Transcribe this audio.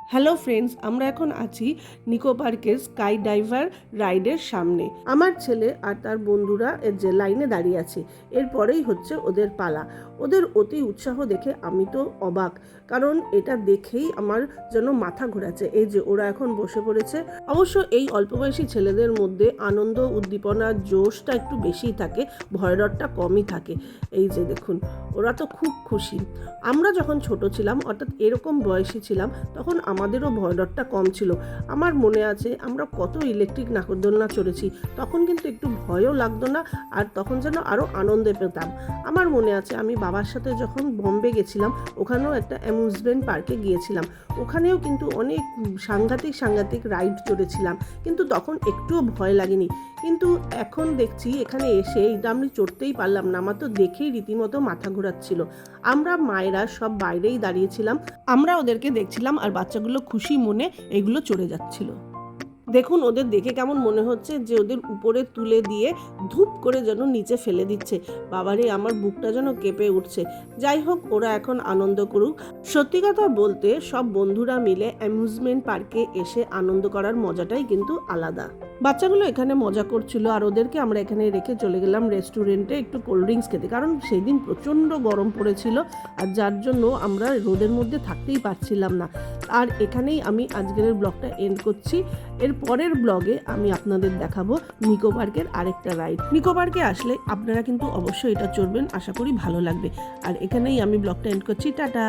Hello friends, আমরা এখন আছি নিকো পার্কের স্কাই ডাইভার রাইডের সামনে। আমার ছেলে আর তার বন্ধুরা এর যে লাইনে দাঁড়িয়ে আছে, এরপরেই হচ্ছে ওদের পালা। ওদের অতি উৎসাহ দেখে আমি তো অবাক, কারণ এটা দেখেই আমার যেন মাথা ঘোরাচ্ছে। এই যে ওরা এখন বসে পড়েছে। অবশ্য এই অল্প বয়সী ছেলেদের মধ্যে আনন্দ, উদ্দীপনা, জোশটা একটু বেশি থাকে, ভয়ডরটা কমই থাকে। এই যে দেখুন, ওরা তো খুব খুশি। আমরা যখন ছোট ছিলাম, অর্থাৎ এরকম বয়সী ছিলাম, তখন আমাদেরও ভয়ডরটা কম ছিল। আমার মনে আছে আমরা কত ইলেকট্রিক নাগরদোলনা চড়েছি, তখন কিন্তু একটু ভয়ও লাগতো না, আর তখন যেন আরও আনন্দে পেতাম। আমার মনে আছে আমি বাবার সাথে যখন বম্বে গেছিলাম, ওখানেও একটা অ্যামিউজমেন্ট পার্কে গিয়েছিলাম। ওখানেও কিন্তু অনেক সাংঘাতিক রাইড চড়েছিলাম, কিন্তু তখন একটুও ভয় লাগেনি। কিন্তু এখন দেখছি এখানে এসে এটা আমি চড়তেই পারলাম না, আমার তো দেখেই রীতিমতো মাথা ঘোরাচ্ছিল। আমরা মায়েরা সব বাইরেই দাঁড়িয়েছিলাম, আমরা ওদেরকে দেখছিলাম, আর বাচ্চাগুলো খুশি মনে এগুলো চড়ে যাচ্ছিল। দেখুন ওদের দেখে কেমন মনে হচ্ছে যে ওদের উপরে তুলে দিয়ে ধূপ করে যেন নিচে ফেলে দিচ্ছে। বাবারে, আমার বুকটা যেন কেঁপে উঠছে। যাই হোক, ওরা এখন আনন্দ করুক। সত্যি কথা বলতে, সব বন্ধুরা মিলে অ্যামিউজমেন্ট পার্কে এসে আনন্দ করার মজাটাই কিন্তু আলাদা। বাচ্চাগুলো এখানে মজা করছিল, আর ওদেরকে আমরা এখানে রেখে চলে গেলাম রেস্টুরেন্টে একটু কোল্ড ড্রিঙ্কস খেতে, কারণ সেই দিন প্রচণ্ড গরম পড়েছিল, আর যার জন্য আমরা রোদের মধ্যে থাকতেই পারছিলাম না। আর এখানেই আমি আজকের ব্লগটা এন্ড করছি। এর পরের ব্লগে আমি আপনাদের দেখাবো নিকো পার্কের আরেকটা রাইড। নিকো পার্কে আসলে আপনারা কিন্তু অবশ্যই এটা চড়বেন, আশা করি ভালো লাগবে। আর এখানেই আমি ব্লগটা এন্ড করছি। টাটা।